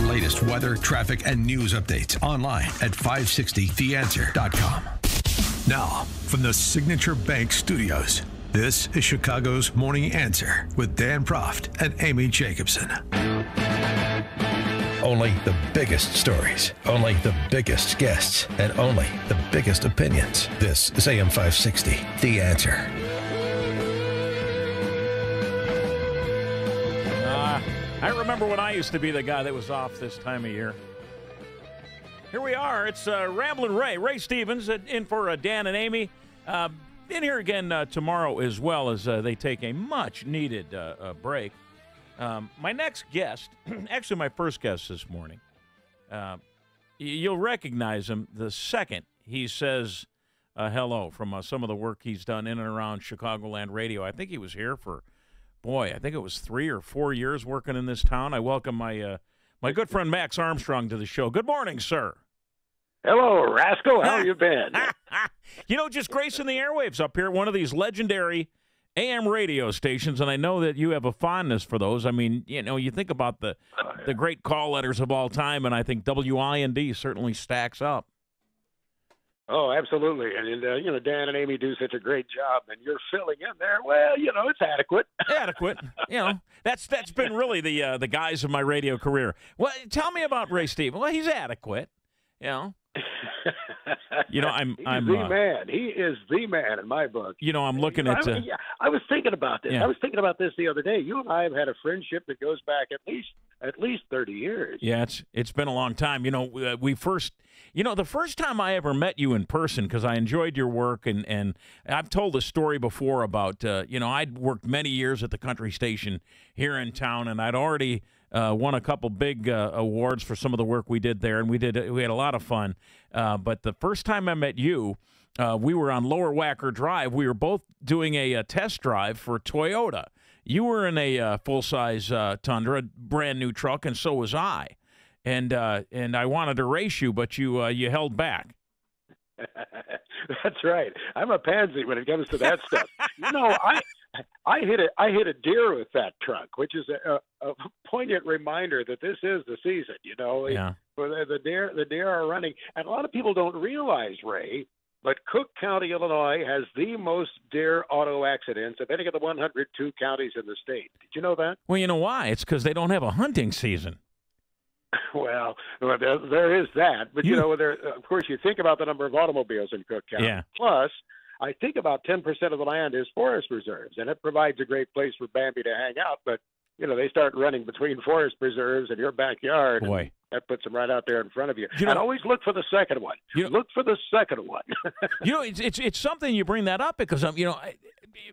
latest weather, traffic, and news updates online at 560theanswer.com. Now, from the Signature Bank Studios, this is Chicago's Morning Answer with Dan Proft and Amy Jacobson. Only the biggest stories, only the biggest guests, and only the biggest opinions. This is AM 560, The Answer. I remember when I used to be the guy that was off this time of year. Here we are. It's Ramblin Ray. Ray Stevens in for Dan and Amy. In here again tomorrow as well as they take a much-needed break. My next guest, actually my first guest this morning, you'll recognize him the second he says hello from some of the work he's done in and around Chicagoland radio. I think he was here for, I think it was 3 or 4 years working in this town. I welcome my good friend Max Armstrong to the show. Good morning, sir. Hello, Rascal. How you been? Just gracing the airwaves up here at one of these legendary AM radio stations, and I know that you have a fondness for those. I mean, you think about the great call letters of all time, and I think WIND certainly stacks up. Oh, absolutely. And Dan and Amy do such a great job, and you're filling in there. Well, it's adequate. Adequate. That's been really the guise of my radio career. Well, tell me about Ray Stevens. Well, he's adequate. I'm the man. He is the man in my book. I'm looking at. I was thinking about this. Yeah. I was thinking about this the other day. You and I have had a friendship that goes back at least 30 years. Yeah, it's been a long time. We first. The first time I ever met you in person, because I enjoyed your work, and I've told a story before about, I'd worked many years at the country station here in town, and I'd already won a couple big awards for some of the work we did there, and we had a lot of fun. But the first time I met you, we were on Lower Wacker Drive. We were both doing a test drive for Toyota. You were in a full-size Tundra, a brand-new truck, and so was I. And I wanted to race you, but you held back. That's right. I'm a pansy when it comes to that stuff. I hit a deer with that truck, which is a poignant reminder that this is the season. Yeah. The deer are running, and a lot of people don't realize, Ray, but Cook County, Illinois, has the most deer auto accidents of any of the 102 counties in the state. Did you know that? Well, you know why? It's because they don't have a hunting season. Well, there is that. But, of course, you think about the number of automobiles in Cook County. Yeah. Plus, I think about 10% of the land is forest reserves, and it provides a great place for Bambi to hang out. But, they start running between forest preserves and your backyard. Boy. That puts them right out there in front of you. And always look for the second one. Look for the second one. It's something you bring that up because,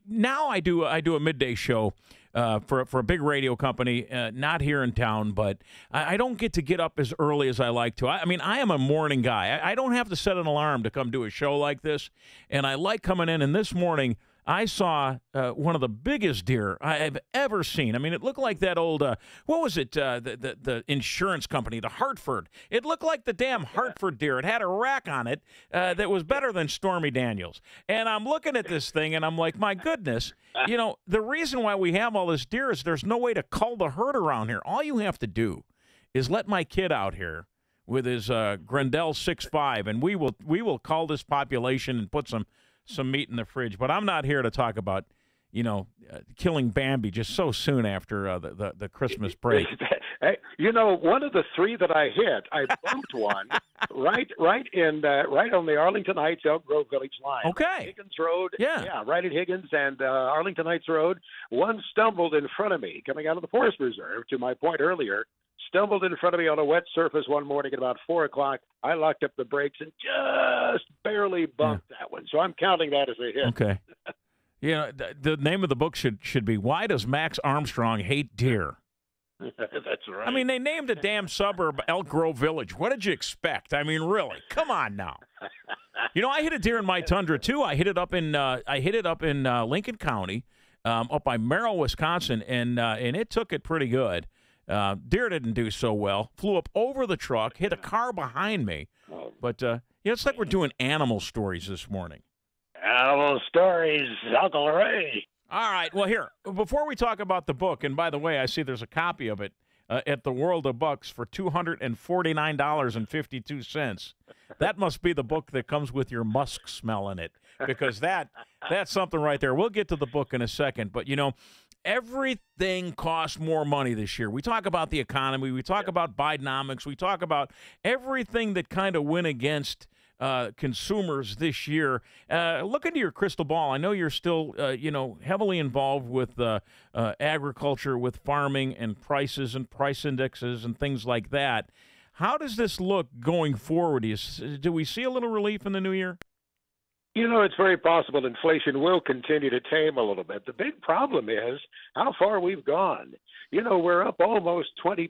now I do a midday show for a big radio company, not here in town, but I don't get up as early as I like to. I am a morning guy. I don't have to set an alarm to come do a show like this, and I like coming in. And this morning, I saw one of the biggest deer I've ever seen. It looked like that old, what was it, the insurance company, the Hartford. It looked like the damn Hartford deer. It had a rack on it that was better than Stormy Daniels. And I'm looking at this thing, and I'm like, my goodness, the reason why we have all this deer is there's no way to cull the herd around here. All you have to do is let my kid out here with his Grendel 6.5, and we will cull this population and put some meat in the fridge. But I'm not here to talk about, killing Bambi just so soon after the Christmas break. One of the three that I hit, I bumped one right on the Arlington Heights Elk Grove Village line. Okay. Higgins Road. Yeah, right at Higgins and Arlington Heights Road. One stumbled in front of me coming out of the Forest Reserve, to my point earlier. Stumbled in front of me on a wet surface one morning at about 4 o'clock. I locked up the brakes and just barely bumped that one. So I'm counting that as a hit. Okay. The name of the book should be "Why Does Max Armstrong Hate Deer?" That's right. They named a damn suburb Elk Grove Village. What did you expect? Really? Come on now. I hit a deer in my Tundra too. I hit it up in Lincoln County, up by Merrill, Wisconsin, and it took it pretty good. Deer didn't do so well. Flew up over the truck, hit a car behind me. But it's like we're doing animal stories this morning. Animal stories, Uncle Ray. All right. Well, here, before we talk about the book, and by the way, I see there's a copy of it at the World of Bucks for $249.52. That must be the book that comes with your musk smell in it, because that's something right there. We'll get to the book in a second, but, you know, everything costs more money this year. We talk about the economy. We talk about Bidenomics. We talk about everything that kind of went against consumers this year. Look into your crystal ball. I know you're still, heavily involved with agriculture, with farming and prices and price indexes and things like that. How does this look going forward? Do we see a little relief in the new year? You know, it's very possible inflation will continue to tame a little bit. The big problem is how far we've gone. You know, we're up almost 20%.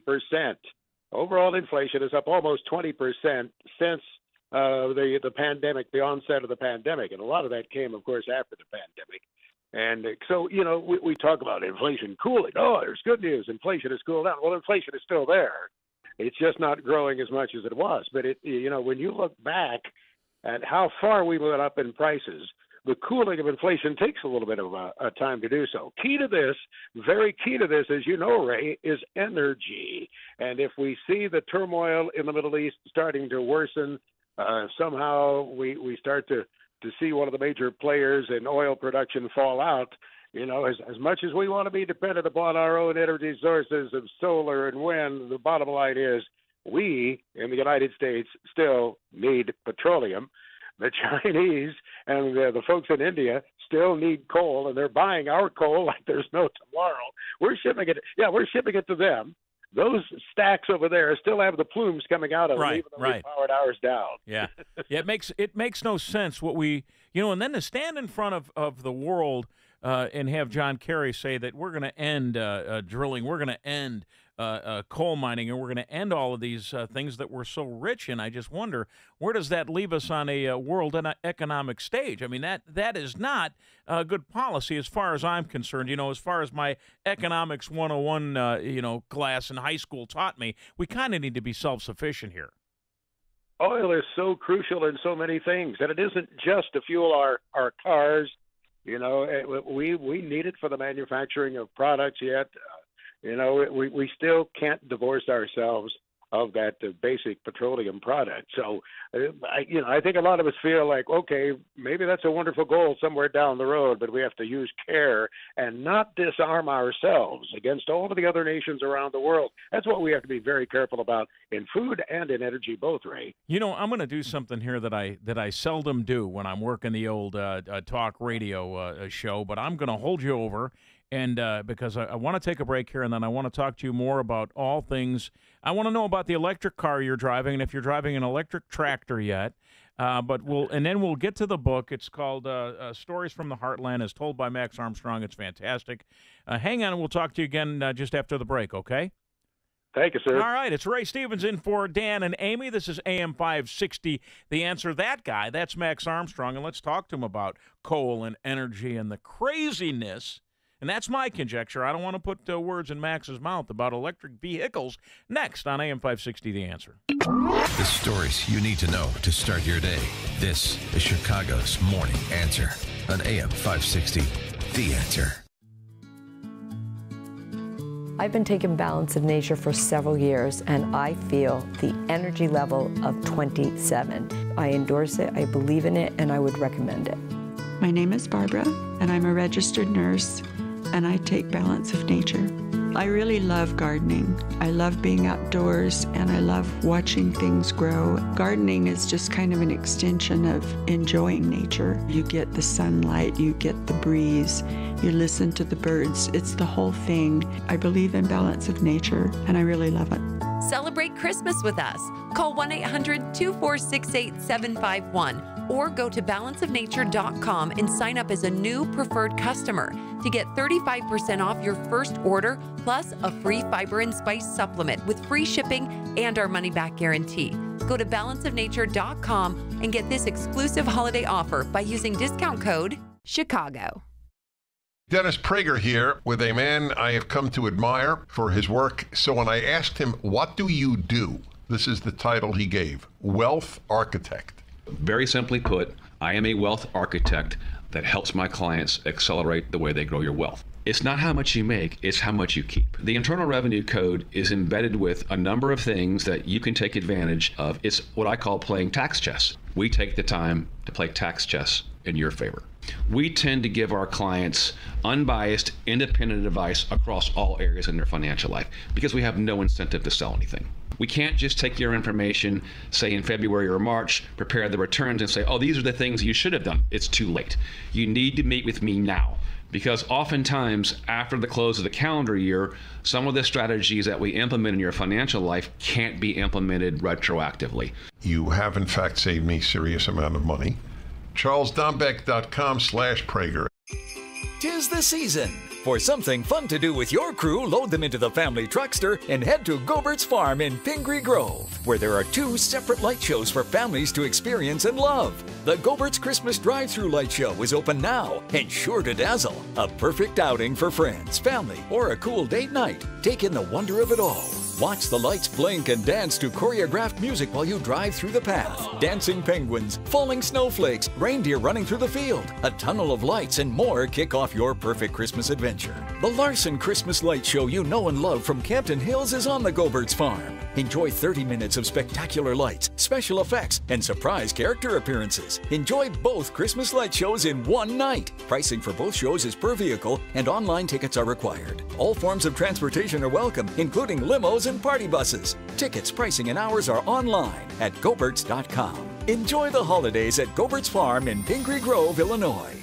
Overall inflation is up almost 20% since the pandemic, the onset of the pandemic. And a lot of that came, of course, after the pandemic. And so, you know, we talk about inflation cooling. Oh, there's good news. Inflation has cooled down. Well, inflation is still there. It's just not growing as much as it was. But, when you look back at how far we went up in prices, the cooling of inflation takes a little bit of a time to do so. Very key to this, as you know, Ray, is energy. And if we see the turmoil in the Middle East starting to worsen, somehow we start to see one of the major players in oil production fall out. You know, as much as we want to be dependent upon our own energy sources of solar and wind, the bottom line is we in the United States still need petroleum. The Chinese and the folks in India still need coal, and they're buying our coal like there's no tomorrow. We're shipping it. Yeah, we're shipping it to them. Those stacks over there still have the plumes coming out of them, even though we powered ours down. Yeah, it makes no sense what we, and then to stand in front of the world and have John Kerry say that we're going to end drilling, we're going to end coal mining, and we're going to end all of these things that we're so rich in. I just wonder, where does that leave us on a world economic stage? I mean, that is not a good policy as far as I'm concerned. As far as my economics 101 class in high school taught me, we kind of need to be self-sufficient here. Oil is so crucial in so many things, and it isn't just to fuel our cars. We need it for the manufacturing of products yet. We still can't divorce ourselves of that basic petroleum product. So, I think a lot of us feel like, okay, maybe that's a wonderful goal somewhere down the road, but we have to use care and not disarm ourselves against all of the other nations around the world. That's what we have to be very careful about in food and in energy both, Ray. I'm going to do something here that I seldom do when I'm working the old talk radio show, but I'm going to hold you over. And because I want to take a break here, and then I want to talk to you more about all things. I want to know about the electric car you're driving, and if you're driving an electric tractor yet. But we'll get to the book. It's called Stories from the Heartland, as told by Max Armstrong. It's fantastic. Hang on, and we'll talk to you again just after the break, okay? Thank you, sir. All right, it's Ray Stevens in for Dan and Amy. This is AM 560. The Answer. That guy, that's Max Armstrong, and let's talk to him about coal and energy and the craziness. And that's my conjecture. I don't want to put words in Max's mouth about electric vehicles. Next on AM 560, The Answer. The stories you need to know to start your day. This is Chicago's Morning Answer on AM 560, The Answer. I've been taking Balance of Nature for several years, and I feel the energy level of 27. I endorse it, I believe in it, and I would recommend it. My name is Barbara, and I'm a registered nurse, and I take Balance of Nature. I really love gardening. I love being outdoors, and I love watching things grow. Gardening is just kind of an extension of enjoying nature. You get the sunlight, you get the breeze, you listen to the birds. It's the whole thing. I believe in Balance of Nature, and I really love it. Celebrate Christmas with us. Call 1-800-246-8751 or go to balanceofnature.com and sign up as a new preferred customer to get 35% off your first order, plus a free fiber and spice supplement with free shipping and our money-back guarantee. Go to balanceofnature.com and get this exclusive holiday offer by using discount code CHICAGO. Dennis Prager here with a man I have come to admire for his work. So when I asked him, what do you do? This is the title he gave, Wealth Architect. Very simply put, I am a wealth architect that helps my clients accelerate the way they grow your wealth. It's not how much you make, it's how much you keep. The Internal Revenue Code is embedded with a number of things that you can take advantage of. It's what I call playing tax chess. We take the time to play tax chess in your favor. We tend to give our clients unbiased, independent advice across all areas in their financial life because we have no incentive to sell anything. We can't just take your information, say in February or March, prepare the returns and say, oh, these are the things you should have done. It's too late. You need to meet with me now. Because oftentimes, after the close of the calendar year, some of the strategies that we implement in your financial life can't be implemented retroactively. You have, in fact, saved me a serious amount of money. CharlesDombeck.com/Prager. 'Tis the season. For something fun to do with your crew, load them into the family truckster and head to Gobert's Farm in Pingree Grove, where there are 2 separate light shows for families to experience and love. The Gobert's Christmas Drive-Thru Light Show is open now and sure to dazzle. A perfect outing for friends, family, or a cool date night. Take in the wonder of it all. Watch the lights blink and dance to choreographed music while you drive through the path. Dancing penguins, falling snowflakes, reindeer running through the field, a tunnel of lights, and more kick off your perfect Christmas adventure. The Larson Christmas Light Show you know and love from Campton Hills is on the Gobert's Farm. Enjoy 30 minutes of spectacular lights, special effects, and surprise character appearances. Enjoy both Christmas light shows in one night. Pricing for both shows is per vehicle, and online tickets are required. All forms of transportation are welcome, including limos and party buses. Tickets, pricing, and hours are online at Goberts.com. Enjoy the holidays at Gobert's Farm in Pingree Grove, Illinois.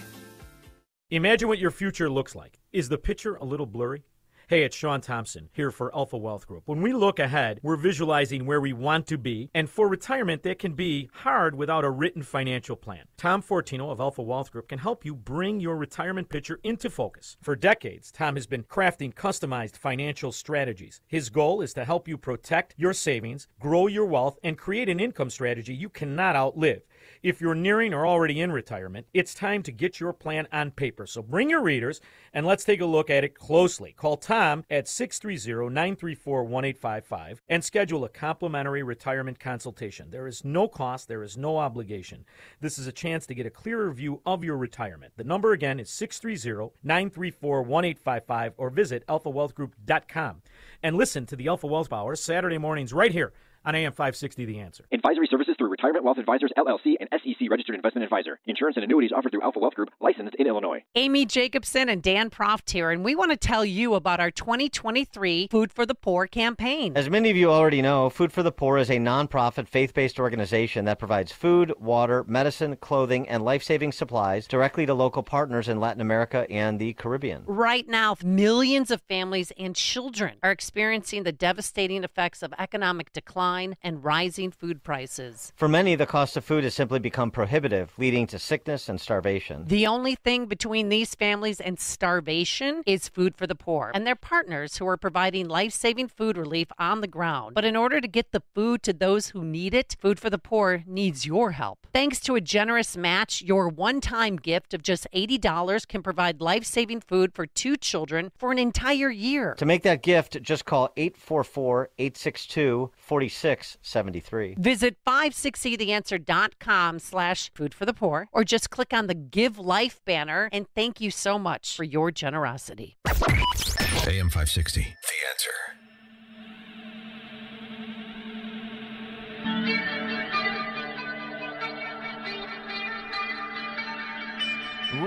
Imagine what your future looks like. Is the picture a little blurry? Hey, it's Sean Thompson here for Alpha Wealth Group. When we look ahead, we're visualizing where we want to be, and for retirement, that can be hard without a written financial plan. Tom Fortino of Alpha Wealth Group can help you bring your retirement picture into focus. For decades, Tom has been crafting customized financial strategies. His goal is to help you protect your savings, grow your wealth, and create an income strategy you cannot outlive. If you're nearing or already in retirement, it's time to get your plan on paper. So bring your readers and let's take a look at it closely. Call Tom at 630-934-1855 and schedule a complimentary retirement consultation. There is no cost, there is no obligation. This is a chance to get a clearer view of your retirement. The number again is 630-934-1855 or visit alphawealthgroup.com. And listen to the Alpha Wealth Hour Saturday mornings right here on AM 560 The Answer. Advisory services through Retirement Wealth Advisors, LLC, and SEC Registered Investment Advisor. Insurance and annuities offered through Alpha Wealth Group, licensed in Illinois. Amy Jacobson and Dan Proft here, and we want to tell you about our 2023 Food for the Poor campaign. As many of you already know, Food for the Poor is a nonprofit, faith-based organization that provides food, water, medicine, clothing, and life-saving supplies directly to local partners in Latin America and the Caribbean. Right now, millions of families and children are experiencing the devastating effects of economic decline and rising food prices. For many, the cost of food has simply become prohibitive, leading to sickness and starvation. The only thing between these families and starvation is Food for the Poor and their partners who are providing life-saving food relief on the ground. But in order to get the food to those who need it, Food for the Poor needs your help. Thanks to a generous match, your one-time gift of just $80 can provide life-saving food for 2 children for an entire year. To make that gift, just call 844-862-4673. Visit 560theanswer.com/foodforthepoor or just click on the Give Life banner, and thank you so much for your generosity. AM 560, The Answer.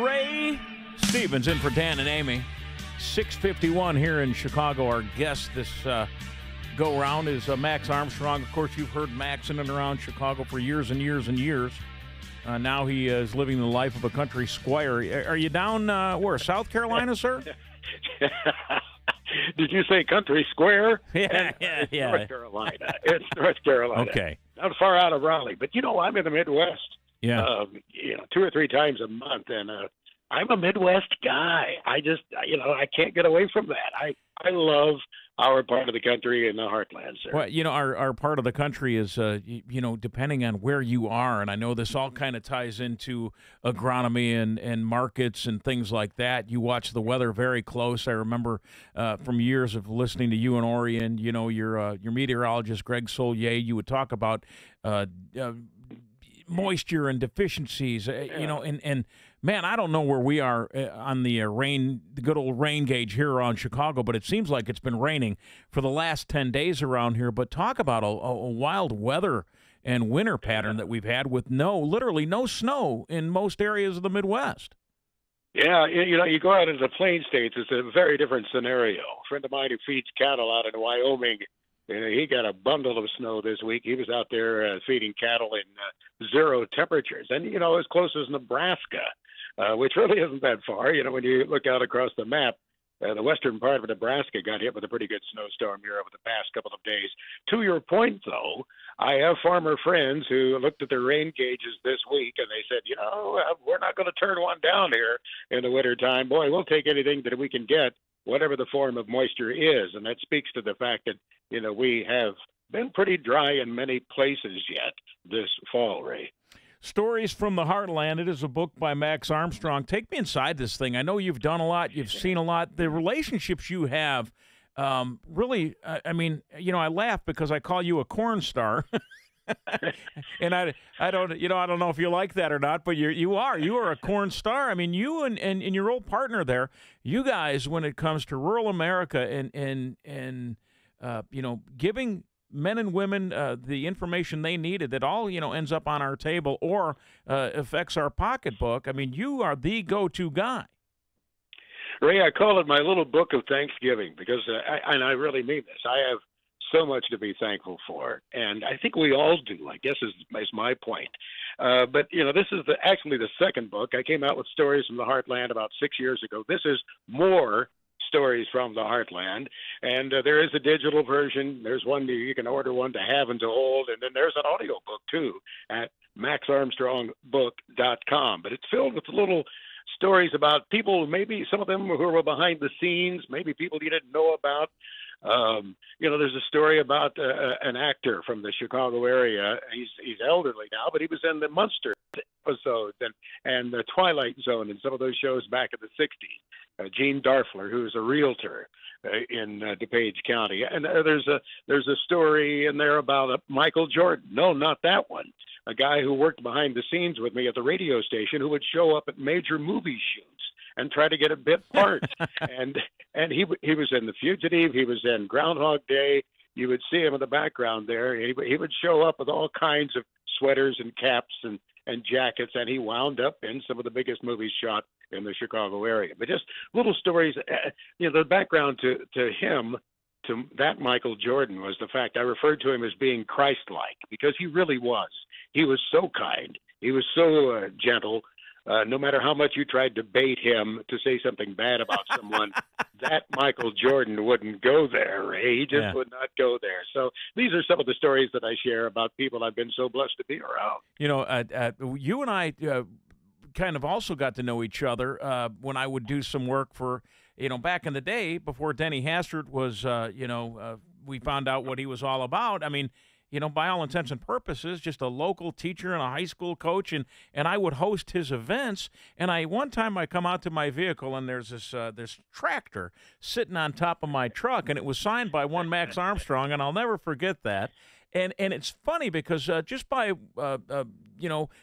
Ray Stevens in for Dan and Amy. 6:51 here in Chicago. Our guest this go-round is Max Armstrong. Of course, you've heard Max in and around Chicago for years and years and years. Now he is living the life of a country squire. Are you down, where, South Carolina, sir? Did you say country square? Yeah. North Carolina. It's North Carolina. Okay. Not far out of Raleigh. But, I'm in the Midwest. Yeah. 2 or 3 times a month, and I'm a Midwest guy. I just, I can't get away from that. I love our part of the country in the Heartland, sir. Well, our part of the country is, depending on where you are, and I know this all kind of ties into agronomy and markets and things like that. You watch the weather very close. I remember from years of listening to you and Orion, your meteorologist, Greg Solier, you would talk about moisture and deficiencies, and man, I don't know where we are on the the good old rain gauge here around Chicago, but it seems like it's been raining for the last 10 days around here. But talk about a wild weather and winter pattern that we've had with literally no snow in most areas of the Midwest. Yeah, you go out into the plain states, it's a very different scenario. A friend of mine who feeds cattle out in Wyoming, he got a bundle of snow this week. He was out there feeding cattle in 0 temperatures, and as close as Nebraska, which really isn't that far. When you look out across the map, the western part of Nebraska got hit with a pretty good snowstorm here over the past couple of days. To your point, though, I have farmer friends who looked at their rain gauges this week, and they said, we're not going to turn one down here in the wintertime. Boy, we'll take anything that we can get, whatever the form of moisture is. And that speaks to the fact that, we have been pretty dry in many places yet this fall, Ray. Stories from the Heartland. It is a book by Max Armstrong. Take me inside this thing. I know you've done a lot. You've seen a lot. The relationships you have, really, I laugh because I call you a corn star. And I don't know if you like that or not, but you are a corn star. I mean, you and your old partner there, you guys, when it comes to rural America and giving men and women the information they needed, that all ends up on our table or affects our pocketbook. I mean, you are the go-to guy. Ray, I call it my little book of Thanksgiving because, and I really mean this, I have so much to be thankful for, and I think we all do, I guess is my point. But, this is actually the second book. I came out with Stories from the Heartland about 6 years ago. This is more Stories from the Heartland, and there is a digital version. There's one you can order one to have and to hold, and then there's an audio book too at maxarmstrongbook.com. But it's filled with little stories about people, maybe some of them who were behind the scenes, maybe people you didn't know about. There's a story about an actor from the Chicago area. He's elderly now, but he was in the Munster episode and the Twilight Zone and some of those shows back in the 60s. Gene Darfler, who's a realtor in DuPage County. And there's a story in there about Michael Jordan. No, not that one. A guy who worked behind the scenes with me at the radio station who would show up at major movie shoots and try to get a bit part. and he was in The Fugitive. He was in Groundhog Day. You would see him in the background there. He would show up with all kinds of sweaters and caps and jackets, and he wound up in some of the biggest movies shot in the Chicago area. But just little stories, the background to him, to that Michael Jordan, was the fact I referred to him as being Christ-like, because he really was. He was so kind. He was so gentle. No matter how much you tried to bait him to say something bad about someone, that Michael Jordan wouldn't go there, Ray. He just would not go there. So these are some of the stories that I share about people I've been so blessed to be around. You and I kind of also got to know each other when I would do some work for, back in the day before Denny Hastert was, we found out what he was all about. I mean, by all intents and purposes, just a local teacher and a high school coach, and I would host his events. And one time I come out to my vehicle, and there's this tractor sitting on top of my truck, and it was signed by one Max Armstrong, and I'll never forget that. And it's funny because just by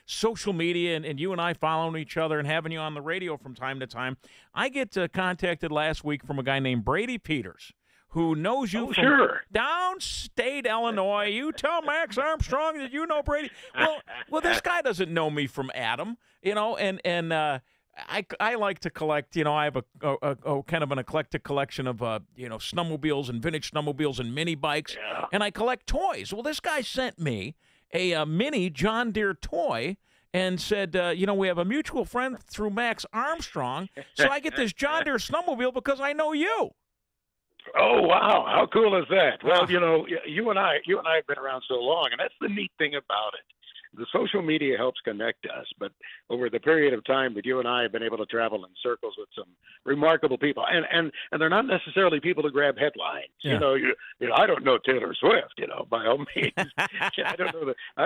social media and you and I following each other and having you on the radio from time to time, I get contacted last week from a guy named Brady Peters, who knows you from downstate Illinois. You tell Max Armstrong that you know Brady. Well, this guy doesn't know me from Adam, and I like to collect, I have a kind of an eclectic collection of, snowmobiles and vintage snowmobiles and mini bikes, and I collect toys. Well, this guy sent me a mini John Deere toy and said, we have a mutual friend through Max Armstrong, so I get this John Deere snowmobile because I know you. Oh, wow. How cool is that? Well, you and I have been around so long, and that's the neat thing about it. The social media helps connect us, but over the period of time that you and I have been able to travel in circles with some remarkable people, and they're not necessarily people to grab headlines. Yeah. I don't know Taylor Swift, by all means. I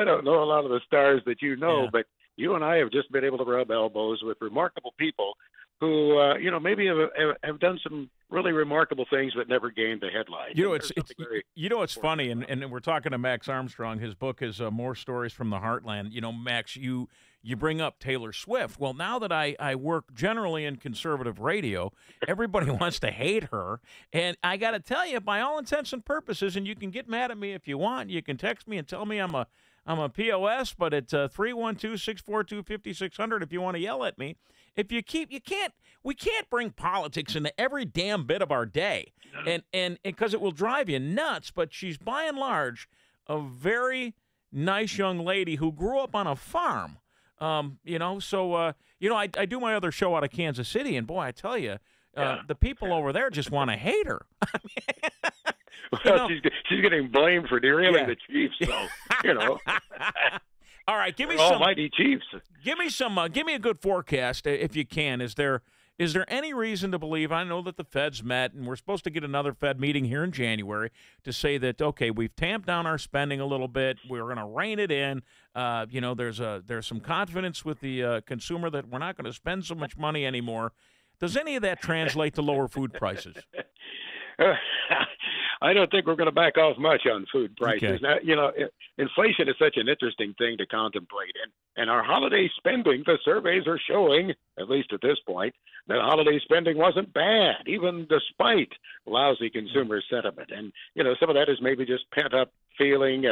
don't know a lot of the stars that you know, but you and I have just been able to rub elbows with remarkable people who maybe have done some really remarkable things but never gained the headlines. It's funny, and we're talking to Max Armstrong. His book is More Stories from the Heartland. Max, you bring up Taylor Swift. Well, now that I work generally in conservative radio, everybody wants to hate her. And I got to tell you, by all intents and purposes, and you can get mad at me if you want, you can text me and tell me I'm a POS, but it's 312-642-5600 if you want to yell at me. We can't bring politics into every damn bit of our day, and because it will drive you nuts. But she's by and large a very nice young lady who grew up on a farm. I do my other show out of Kansas City, and boy, I tell you, the people over there just want to hate her. Well, she's getting blamed for derailing the Chiefs, so All right, give me some almighty Chiefs. Give me a good forecast if you can. Is there any reason to believe? I know that the Fed's met, and we're supposed to get another Fed meeting here in January to say that we've tamped down our spending a little bit. We're going to rein it in. There's some confidence with the consumer that we're not going to spend so much money anymore. Does any of that translate to lower food prices? I don't think we're going to back off much on food prices. Okay. Now, inflation is such an interesting thing to contemplate. And our holiday spending, the surveys are showing, at least at this point, that holiday spending wasn't bad, even despite lousy consumer sentiment. And, some of that is maybe just pent-up feeling.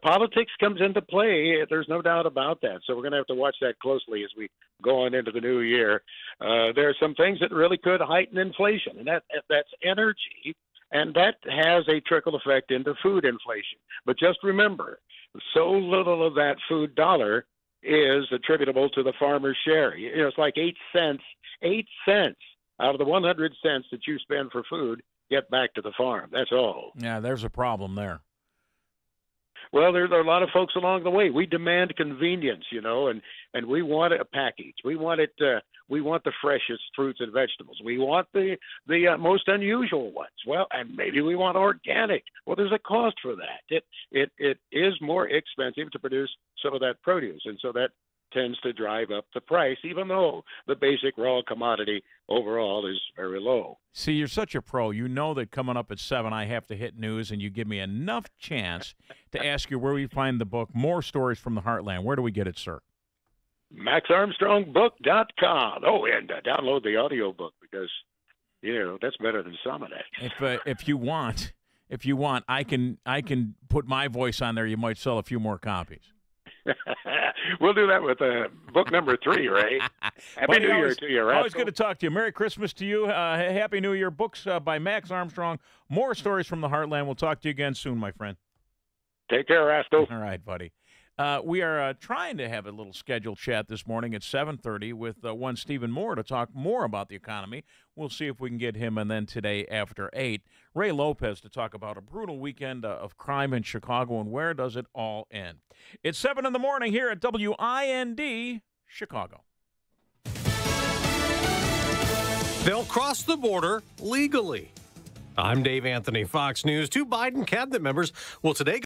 Politics comes into play. There's no doubt about that. So we're going to have to watch that closely as we go on into the new year. There are some things that really could heighten inflation, and that's energy. And that has a trickle effect into food inflation. But just remember, so little of that food dollar is attributable to the farmer's share. It's like 8 cents. 8 cents out of the 100 cents that you spend for food get back to the farm. That's all. Yeah, there's a problem there. Well, there are a lot of folks along the way. We demand convenience, and we want a package. We want it. We want the freshest fruits and vegetables. We want the most unusual ones. Well, and maybe we want organic. Well, there's a cost for that. It is more expensive to produce some of that produce, and so that tends to drive up the price, even though the basic raw commodity overall is very low. See, you're such a pro. You know that coming up at 7, I have to hit news, and you give me enough chance to ask you where we find the book, More Stories from the Heartland. Where do we get it, sir? MaxArmstrongBook.com. Oh, and download the audio book because, that's better than some of that. If you want, I can put my voice on there. You might sell a few more copies. We'll do that with book number 3, Ray. Happy New Year to you, Rascal. Always good to talk to you. Merry Christmas to you. Happy New Year. Books by Max Armstrong. More Stories from the Heartland. We'll talk to you again soon, my friend. Take care, Rascal. All right, buddy. We are trying to have a little scheduled chat this morning at 7:30 with one Stephen Moore to talk more about the economy. We'll see if we can get him, and then today after 8, Ray Lopez to talk about a brutal weekend of crime in Chicago and where does it all end. It's 7 in the morning here at WIND Chicago. They'll cross the border legally. I'm Dave Anthony, Fox News. 2 Biden cabinet members will today